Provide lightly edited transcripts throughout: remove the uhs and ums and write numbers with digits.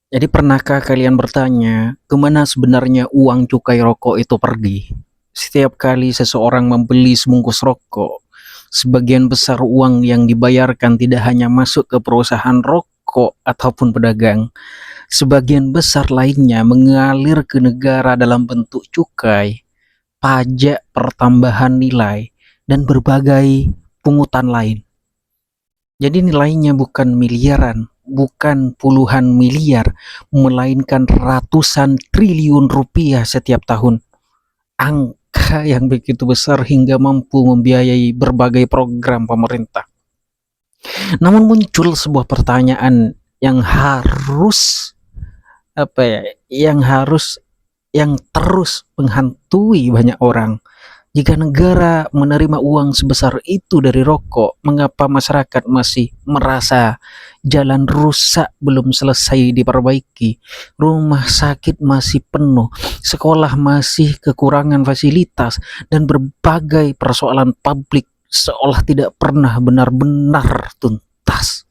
Jadi pernahkah kalian bertanya, kemana sebenarnya uang cukai rokok itu pergi? Setiap kali seseorang membeli sebungkus rokok, sebagian besar uang yang dibayarkan tidak hanya masuk ke perusahaan rokok ataupun pedagang, sebagian besar lainnya mengalir ke negara dalam bentuk cukai, pajak pertambahan nilai, dan berbagai pungutan lain. Jadi nilainya bukan miliaran, bukan puluhan miliar, melainkan ratusan triliun rupiah setiap tahun. Angka yang begitu besar hingga mampu membiayai berbagai program pemerintah. Namun muncul sebuah pertanyaan yang harus apa ya, yang terus menghantui banyak orang. Jika negara menerima uang sebesar itu dari rokok, mengapa masyarakat masih merasa jalan rusak belum selesai diperbaiki, rumah sakit masih penuh, sekolah masih kekurangan fasilitas, dan berbagai persoalan publik seolah tidak pernah benar-benar tuntas?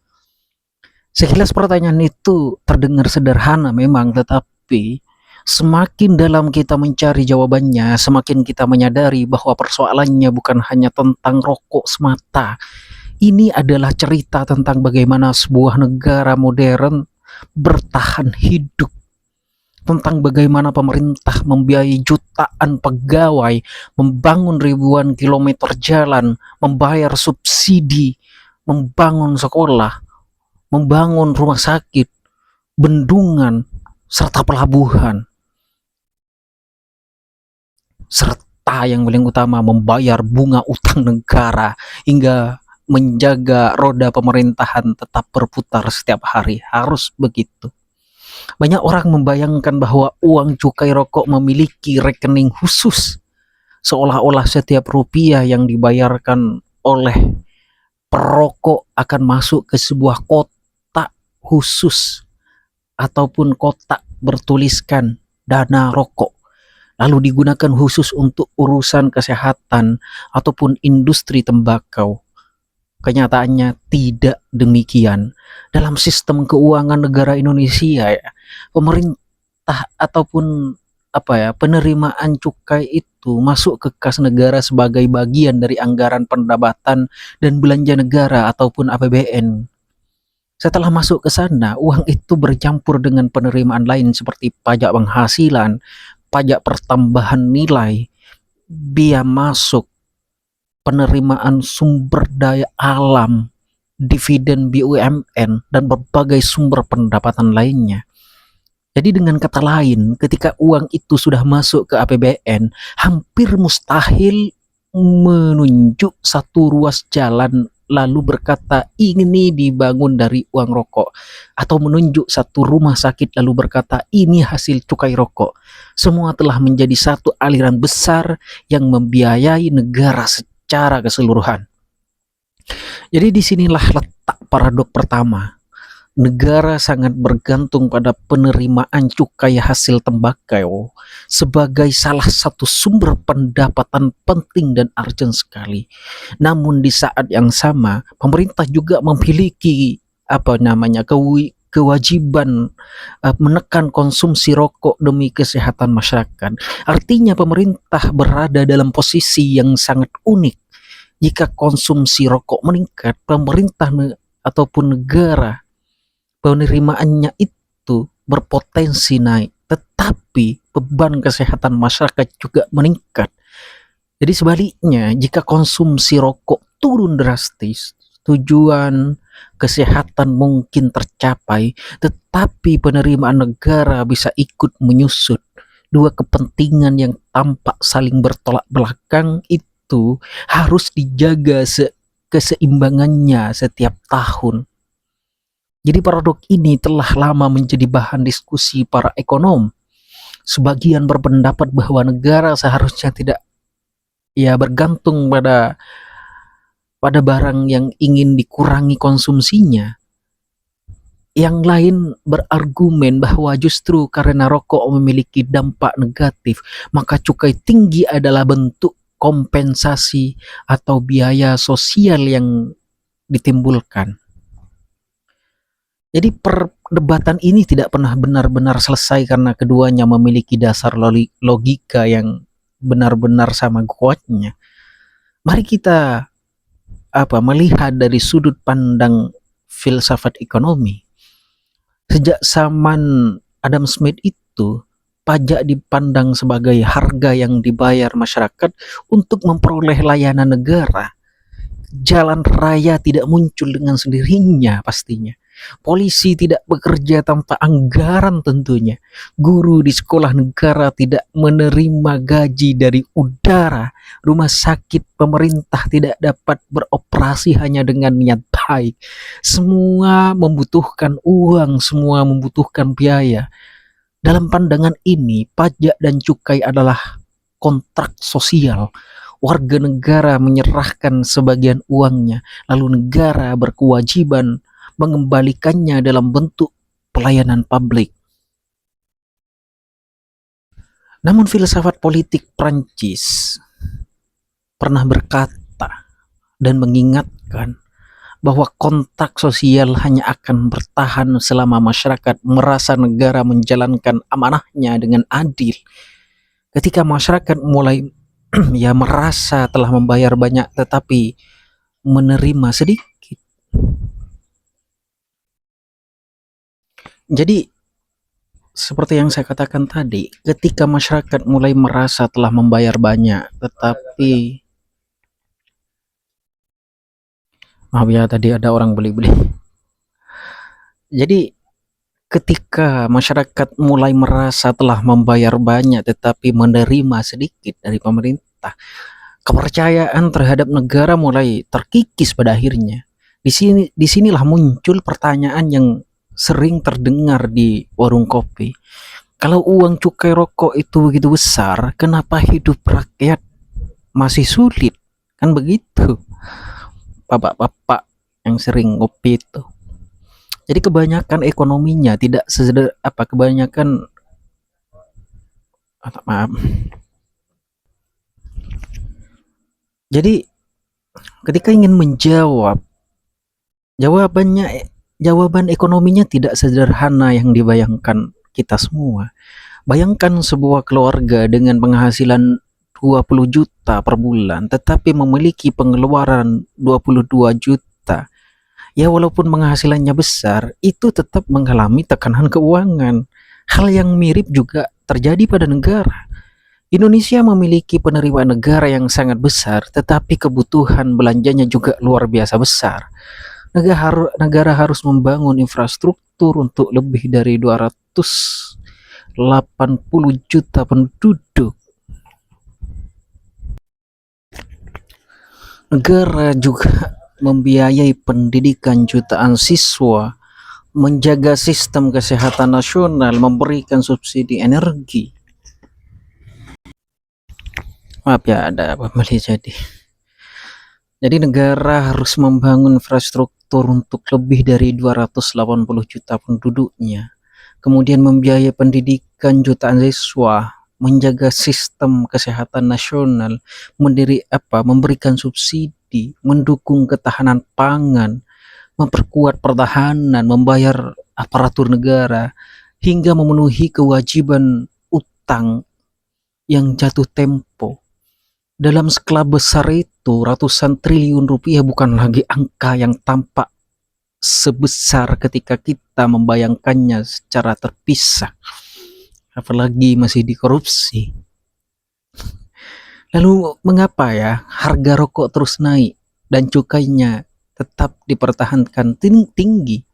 Sekilas pertanyaan itu terdengar sederhana memang, tetapi semakin dalam kita mencari jawabannya, semakin kita menyadari bahwa persoalannya bukan hanya tentang rokok semata. Ini adalah cerita tentang bagaimana sebuah negara modern bertahan hidup, tentang bagaimana pemerintah membiayai jutaan pegawai, membangun ribuan kilometer jalan, membayar subsidi, membangun sekolah, membangun rumah sakit, bendungan, serta pelabuhan, serta yang paling utama membayar bunga utang negara hingga menjaga roda pemerintahan tetap berputar setiap hari. Harus begitu. Banyak orang membayangkan bahwa uang cukai rokok memiliki rekening khusus, seolah-olah setiap rupiah yang dibayarkan oleh perokok akan masuk ke sebuah kotak khusus ataupun kotak bertuliskan dana rokok, lalu digunakan khusus untuk urusan kesehatan ataupun industri tembakau. Kenyataannya tidak demikian. Dalam sistem keuangan negara Indonesia ya, pemerintah ataupun penerimaan cukai itu masuk ke kas negara sebagai bagian dari anggaran pendapatan dan belanja negara ataupun APBN. Setelah masuk ke sana, uang itu bercampur dengan penerimaan lain seperti pajak penghasilan, pajak pertambahan nilai, biaya masuk, penerimaan sumber daya alam, dividen BUMN, dan berbagai sumber pendapatan lainnya. Jadi dengan kata lain, ketika uang itu sudah masuk ke APBN, hampir mustahil menunjuk satu ruas jalan lalu berkata ini dibangun dari uang rokok, atau menunjuk satu rumah sakit lalu berkata ini hasil cukai rokok. Semua telah menjadi satu aliran besar yang membiayai negara secara keseluruhan. Jadi disinilah letak paradok pertama. Negara sangat bergantung pada penerimaan cukai hasil tembakau sebagai salah satu sumber pendapatan penting dan urgent sekali. Namun di saat yang sama, pemerintah juga memiliki kewajiban menekan konsumsi rokok demi kesehatan masyarakat. Artinya pemerintah berada dalam posisi yang sangat unik. Jika konsumsi rokok meningkat, pemerintah ataupun negara penerimaannya itu berpotensi naik, tetapi beban kesehatan masyarakat juga meningkat. Jadi sebaliknya, jika konsumsi rokok turun drastis, tujuan kesehatan mungkin tercapai, tetapi penerimaan negara bisa ikut menyusut. Dua kepentingan yang tampak saling bertolak belakang itu harus dijaga keseimbangannya setiap tahun. Jadi paradok ini telah lama menjadi bahan diskusi para ekonom. Sebagian berpendapat bahwa negara seharusnya tidak bergantung pada barang yang ingin dikurangi konsumsinya. Yang lain berargumen bahwa justru karena rokok memiliki dampak negatif, maka cukai tinggi adalah bentuk kompensasi atau biaya sosial yang ditimbulkan. Jadi perdebatan ini tidak pernah benar-benar selesai karena keduanya memiliki dasar logika yang benar-benar sama kuatnya. Mari kita melihat dari sudut pandang filsafat ekonomi. Sejak zaman Adam Smith itu, pajak dipandang sebagai harga yang dibayar masyarakat untuk memperoleh layanan negara. Jalan raya tidak muncul dengan sendirinya pastinya. Polisi tidak bekerja tanpa anggaran tentunya. Guru di sekolah negara tidak menerima gaji dari udara. Rumah sakit pemerintah tidak dapat beroperasi hanya dengan niat baik. Semua membutuhkan uang, semua membutuhkan biaya. Dalam pandangan ini, pajak dan cukai adalah kontrak sosial. Warga negara menyerahkan sebagian uangnya, lalu negara berkewajiban mengembalikannya dalam bentuk pelayanan publik. Namun filsafat politik Prancis pernah berkata dan mengingatkan bahwa kontrak sosial hanya akan bertahan selama masyarakat merasa negara menjalankan amanahnya dengan adil. Ketika masyarakat mulai merasa telah membayar banyak tetapi menerima sedikit. Jadi seperti yang saya katakan tadi, ketika masyarakat mulai merasa telah membayar banyak tetapi maaf ya, tadi ada orang beli-beli. Jadi ketika masyarakat mulai merasa telah membayar banyak tetapi menerima sedikit dari pemerintah, kepercayaan terhadap negara mulai terkikis pada akhirnya. Disinilah muncul pertanyaan yang sering terdengar di warung kopi. Kalau uang cukai rokok itu begitu besar, kenapa hidup rakyat masih sulit? Kan begitu, bapak-bapak yang sering ngopi itu. Jadi kebanyakan ekonominya tidak kebanyakan maaf. Jadi ketika ingin menjawab, jawaban ekonominya tidak sederhana yang dibayangkan kita semua. Bayangkan sebuah keluarga dengan penghasilan 20 juta per bulan tetapi memiliki pengeluaran 22 juta. Ya walaupun penghasilannya besar, itu tetap mengalami tekanan keuangan. Hal yang mirip juga terjadi pada negara. Indonesia memiliki penerimaan negara yang sangat besar, tetapi kebutuhan belanjanya juga luar biasa besar. Negara harus membangun infrastruktur untuk lebih dari 280 juta penduduk. Negara juga membiayai pendidikan jutaan siswa, menjaga sistem kesehatan nasional, memberikan subsidi energi. Maaf ya, ada pembeli jadi. Jadi negara harus membangun infrastruktur untuk lebih dari 280 juta penduduknya. Kemudian membiayai pendidikan jutaan siswa, menjaga sistem kesehatan nasional, memberikan subsidi, mendukung ketahanan pangan, memperkuat pertahanan, membayar aparatur negara, hingga memenuhi kewajiban utang yang jatuh tempo. Dalam skala besar itu, ratusan triliun rupiah bukan lagi angka yang tampak sebesar ketika kita membayangkannya secara terpisah, apalagi masih dikorupsi. Lalu mengapa ya harga rokok terus naik dan cukainya tetap dipertahankan tinggi?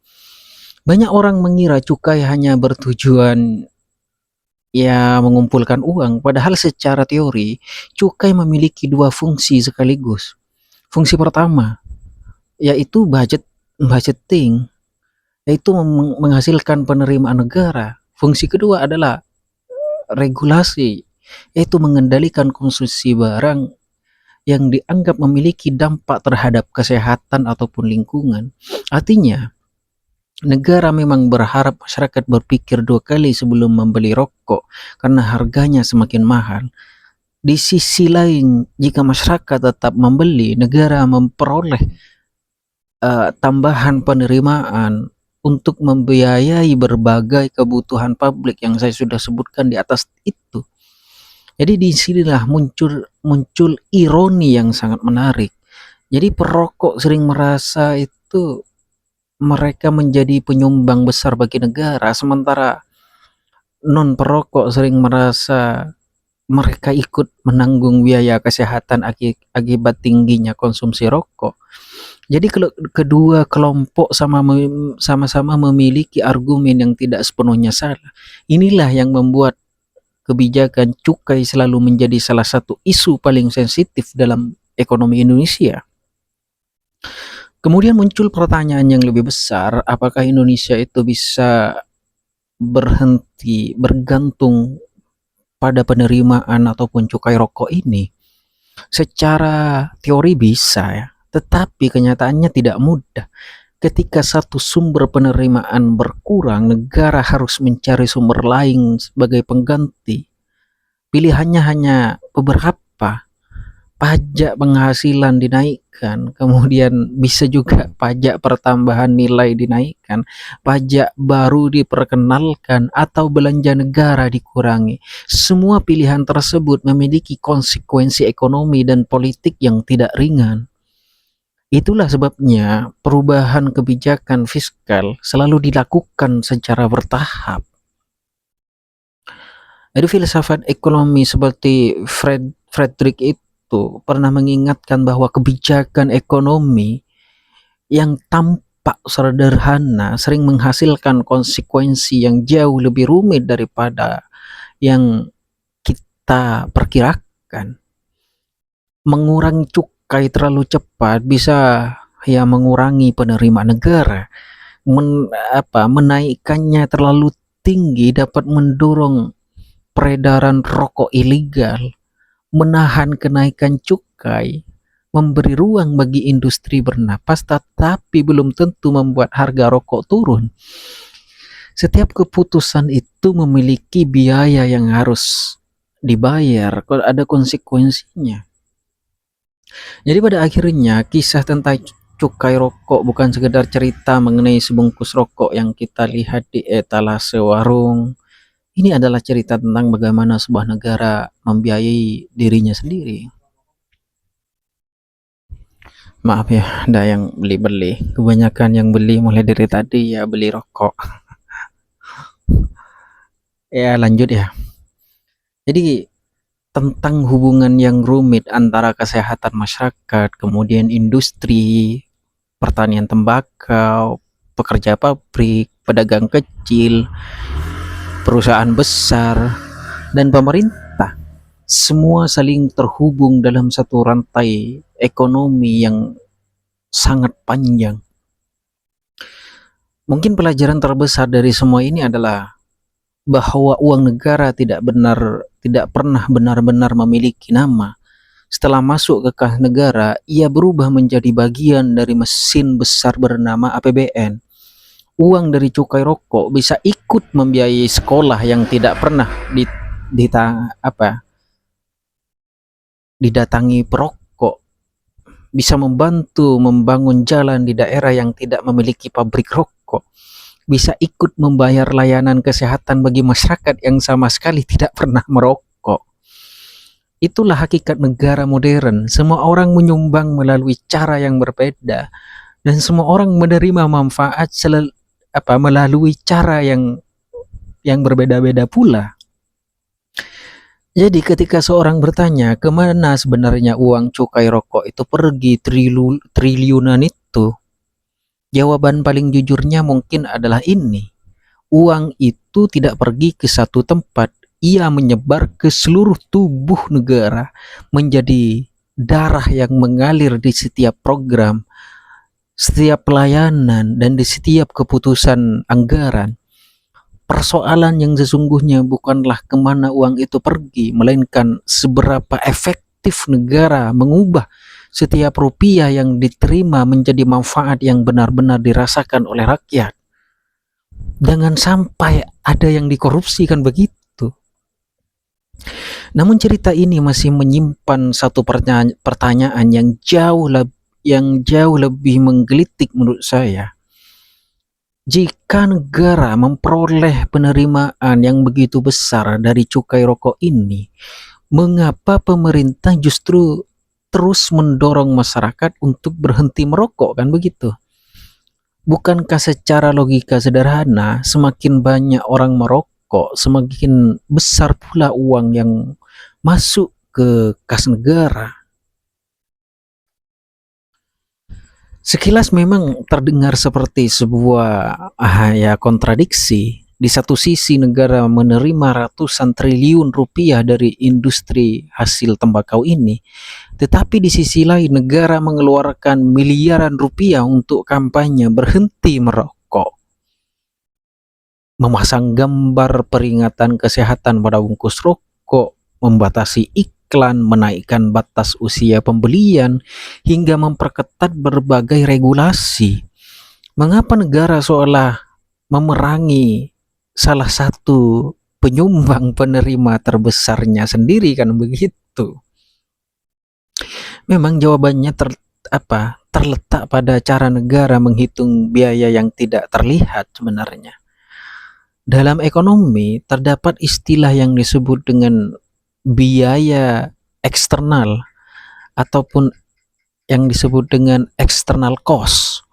Banyak orang mengira cukai hanya bertujuan mengumpulkan uang, padahal secara teori cukai memiliki dua fungsi sekaligus. Fungsi pertama yaitu budgeting, yaitu menghasilkan penerimaan negara. Fungsi kedua adalah regulasi, yaitu mengendalikan konsumsi barang yang dianggap memiliki dampak terhadap kesehatan ataupun lingkungan. Artinya negara memang berharap masyarakat berpikir dua kali sebelum membeli rokok karena harganya semakin mahal. Di sisi lain, jika masyarakat tetap membeli, negara memperoleh tambahan penerimaan untuk membiayai berbagai kebutuhan publik yang saya sudah sebutkan di atas itu. Jadi di sinilah muncul muncul ironi yang sangat menarik. Jadi perokok sering merasa itu mereka menjadi penyumbang besar bagi negara, sementara non perokok sering merasa mereka ikut menanggung biaya kesehatan akibat tingginya konsumsi rokok. Jadi kedua kelompok sama-sama memiliki argumen yang tidak sepenuhnya salah. Inilah yang membuat kebijakan cukai selalu menjadi salah satu isu paling sensitif dalam ekonomi Indonesia. Kemudian muncul pertanyaan yang lebih besar, apakah Indonesia itu bisa berhenti bergantung pada penerimaan ataupun cukai rokok ini? Secara teori bisa ya, tetapi kenyataannya tidak mudah. Ketika satu sumber penerimaan berkurang, negara harus mencari sumber lain sebagai pengganti. Pilihannya hanya beberapa. Pajak penghasilan dinaikkan, kemudian bisa juga pajak pertambahan nilai dinaikkan, pajak baru diperkenalkan, atau belanja negara dikurangi. Semua pilihan tersebut memiliki konsekuensi ekonomi dan politik yang tidak ringan. Itulah sebabnya perubahan kebijakan fiskal selalu dilakukan secara bertahap. Jadi filsafat ekonomi seperti Friedrich itu pernah mengingatkan bahwa kebijakan ekonomi yang tampak sederhana sering menghasilkan konsekuensi yang jauh lebih rumit daripada yang kita perkirakan. Mengurangi cukai terlalu cepat bisa ya mengurangi penerimaan negara. Menaikkannya terlalu tinggi dapat mendorong peredaran rokok ilegal. Menahan kenaikan cukai memberi ruang bagi industri bernapas, tetapi belum tentu membuat harga rokok turun. Setiap keputusan itu memiliki biaya yang harus dibayar, ada konsekuensinya. Jadi pada akhirnya kisah tentang cukai rokok bukan sekedar cerita mengenai sebungkus rokok yang kita lihat di etalase warung. Ini adalah cerita tentang bagaimana sebuah negara membiayai dirinya sendiri. Maaf ya, ada yang beli-beli. Kebanyakan yang beli mulai dari tadi ya beli rokok. Ya lanjut ya. Jadi tentang hubungan yang rumit antara kesehatan masyarakat, kemudian industri, pertanian tembakau, pekerja pabrik, pedagang kecil, perusahaan besar, dan pemerintah. Semua saling terhubung dalam satu rantai ekonomi yang sangat panjang. Mungkin pelajaran terbesar dari semua ini adalah bahwa uang negara tidak pernah benar-benar memiliki nama. Setelah masuk ke kas negara, ia berubah menjadi bagian dari mesin besar bernama APBN. Uang dari cukai rokok bisa ikut membiayai sekolah yang tidak pernah didatangi perokok, bisa membantu membangun jalan di daerah yang tidak memiliki pabrik rokok, bisa ikut membayar layanan kesehatan bagi masyarakat yang sama sekali tidak pernah merokok. Itulah hakikat negara modern. Semua orang menyumbang melalui cara yang berbeda, dan semua orang menerima manfaat melalui cara yang berbeda-beda pula. Jadi ketika seorang bertanya kemana sebenarnya uang cukai rokok itu pergi, triliunan itu, jawaban paling jujurnya mungkin adalah ini: uang itu tidak pergi ke satu tempat, ia menyebar ke seluruh tubuh negara, menjadi darah yang mengalir di setiap program, setiap pelayanan, dan di setiap keputusan anggaran. Persoalan yang sesungguhnya bukanlah kemana uang itu pergi, melainkan seberapa efektif negara mengubah setiap rupiah yang diterima menjadi manfaat yang benar-benar dirasakan oleh rakyat. Jangan sampai ada yang dikorupsi, kan begitu. Namun cerita ini masih menyimpan satu pertanyaan yang jauh lebih menggelitik menurut saya. Jika negara memperoleh penerimaan yang begitu besar dari cukai rokok ini, mengapa pemerintah justru terus mendorong masyarakat untuk berhenti merokok, kan begitu? Bukankah secara logika sederhana, semakin banyak orang merokok, semakin besar pula uang yang masuk ke kas negara? Sekilas memang terdengar seperti sebuah ya kontradiksi. Di satu sisi negara menerima ratusan triliun rupiah dari industri hasil tembakau ini, tetapi di sisi lain negara mengeluarkan miliaran rupiah untuk kampanye berhenti merokok, memasang gambar peringatan kesehatan pada bungkus rokok, membatasi iklan, menaikkan batas usia pembelian, hingga memperketat berbagai regulasi. Mengapa negara seolah memerangi salah satu penyumbang penerima terbesarnya sendiri, kan begitu? Memang jawabannya terletak pada cara negara menghitung biaya yang tidak terlihat sebenarnya. Dalam ekonomi terdapat istilah yang disebut dengan biaya eksternal ataupun yang disebut dengan external cost.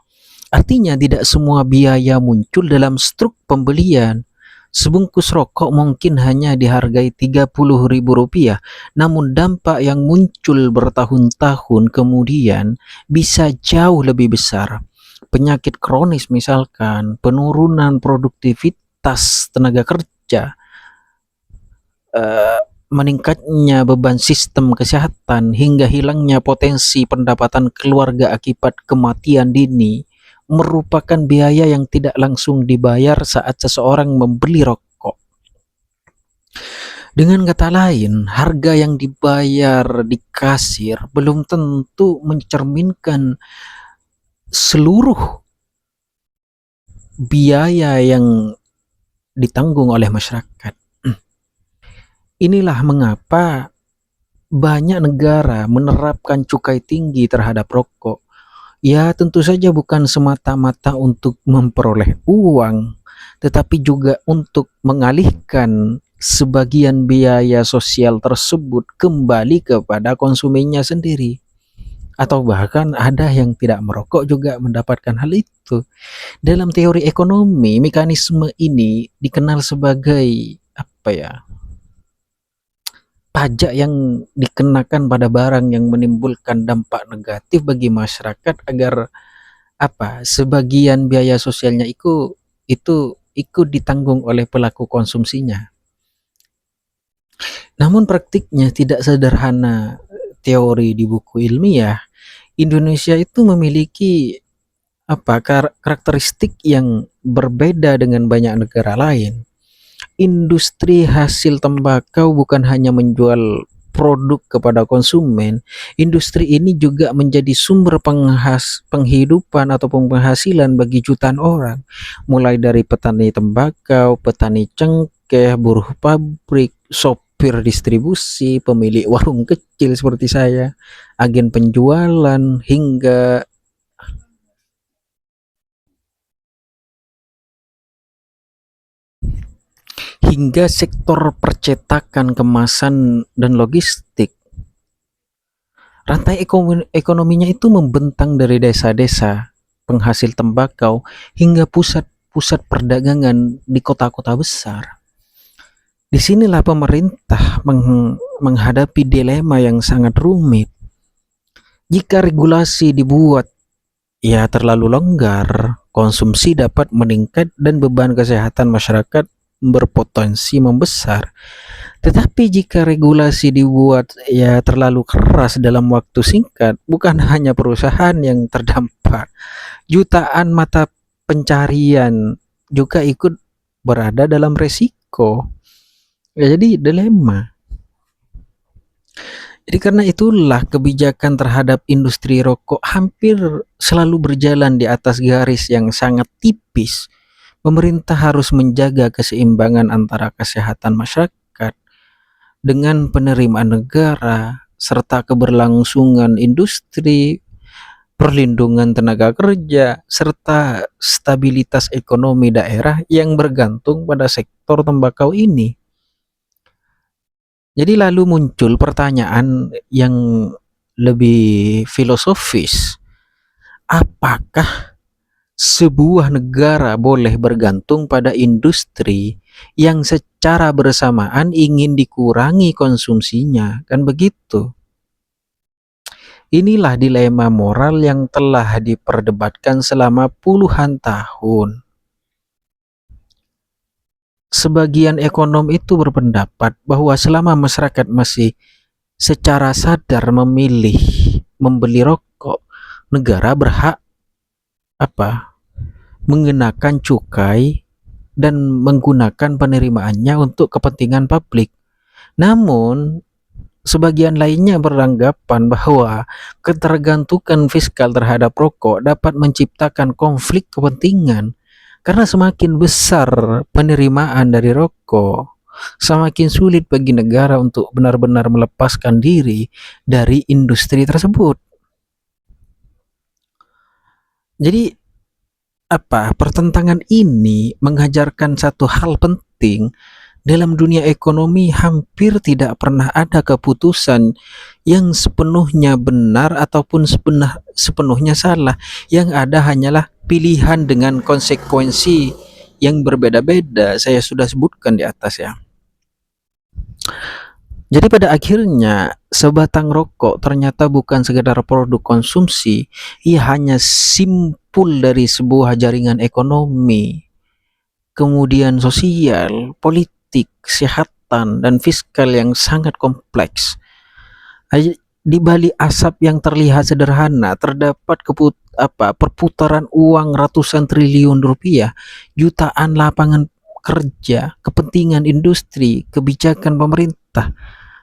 Artinya tidak semua biaya muncul dalam struk pembelian. Sebungkus rokok mungkin hanya dihargai Rp30.000, namun dampak yang muncul bertahun-tahun kemudian bisa jauh lebih besar. Penyakit kronis misalkan, penurunan produktivitas tenaga kerja, meningkatnya beban sistem kesehatan, hingga hilangnya potensi pendapatan keluarga akibat kematian dini, merupakan biaya yang tidak langsung dibayar saat seseorang membeli rokok. Dengan kata lain, harga yang dibayar di kasir belum tentu mencerminkan seluruh biaya yang ditanggung oleh masyarakat. Inilah mengapa banyak negara menerapkan cukai tinggi terhadap rokok. Ya, tentu saja bukan semata-mata untuk memperoleh uang, tetapi juga untuk mengalihkan sebagian biaya sosial tersebut kembali kepada konsumennya sendiri. Atau bahkan ada yang tidak merokok juga mendapatkan hal itu. Dalam teori ekonomi, mekanisme ini dikenal sebagai apa ya? Pajak yang dikenakan pada barang yang menimbulkan dampak negatif bagi masyarakat, agar sebagian biaya sosialnya itu ikut ditanggung oleh pelaku konsumsinya. Namun praktiknya tidak sederhana teori di buku ilmiah. Indonesia itu memiliki karakteristik yang berbeda dengan banyak negara lain. Industri hasil tembakau bukan hanya menjual produk kepada konsumen, industri ini juga menjadi sumber penghidupan atau penghasilan bagi jutaan orang, mulai dari petani tembakau, petani cengkeh, buruh pabrik, sopir distribusi, pemilik warung kecil seperti saya, agen penjualan, hingga sektor percetakan, kemasan, dan logistik. Rantai ekonominya itu membentang dari desa-desa penghasil tembakau hingga pusat-pusat perdagangan di kota-kota besar. Disinilah pemerintah menghadapi dilema yang sangat rumit. Jika regulasi dibuat terlalu longgar, konsumsi dapat meningkat dan beban kesehatan masyarakat berpotensi membesar. Tetapi jika regulasi dibuat terlalu keras dalam waktu singkat, bukan hanya perusahaan yang terdampak, jutaan mata pencarian juga ikut berada dalam resiko. Jadi dilema. Jadi karena itulah kebijakan terhadap industri rokok hampir selalu berjalan di atas garis yang sangat tipis. Pemerintah harus menjaga keseimbangan antara kesehatan masyarakat dengan penerimaan negara serta keberlangsungan industri, perlindungan tenaga kerja, serta stabilitas ekonomi daerah yang bergantung pada sektor tembakau ini. Jadi lalu muncul pertanyaan yang lebih filosofis. Apakah sebuah negara boleh bergantung pada industri yang secara bersamaan ingin dikurangi konsumsinya? Kan begitu. Inilah dilema moral yang telah diperdebatkan selama puluhan tahun. Sebagian ekonom itu berpendapat bahwa selama masyarakat masih secara sadar memilih membeli rokok, negara berhak mengenakan cukai dan menggunakan penerimaannya untuk kepentingan publik. Namun, sebagian lainnya beranggapan bahwa ketergantungan fiskal terhadap rokok dapat menciptakan konflik kepentingan karena semakin besar penerimaan dari rokok, semakin sulit bagi negara untuk benar-benar melepaskan diri dari industri tersebut. Jadi pertentangan ini mengajarkan satu hal penting. Dalam dunia ekonomi hampir tidak pernah ada keputusan yang sepenuhnya benar ataupun sepenuhnya salah. Yang ada hanyalah pilihan dengan konsekuensi yang berbeda-beda. Saya sudah sebutkan di atas ya. Jadi pada akhirnya sebatang rokok ternyata bukan sekedar produk konsumsi, ia hanya simpul dari sebuah jaringan ekonomi, kemudian sosial, politik, kesehatan, dan fiskal yang sangat kompleks. Di balik asap yang terlihat sederhana terdapat perputaran uang ratusan triliun rupiah, jutaan lapangan kerja, kepentingan industri, kebijakan pemerintah,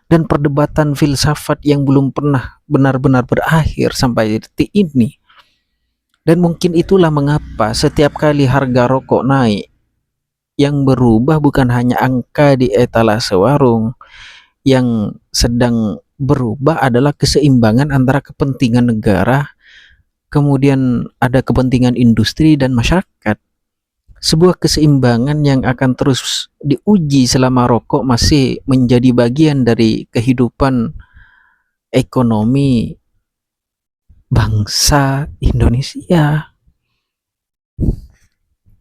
dan perdebatan filsafat yang belum pernah benar-benar berakhir sampai detik ini. Dan mungkin itulah mengapa setiap kali harga rokok naik, yang berubah bukan hanya angka di etalase warung, yang sedang berubah adalah keseimbangan antara kepentingan negara, kemudian ada kepentingan industri dan masyarakat. Sebuah keseimbangan yang akan terus diuji selama rokok masih menjadi bagian dari kehidupan ekonomi bangsa Indonesia.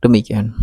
Demikian.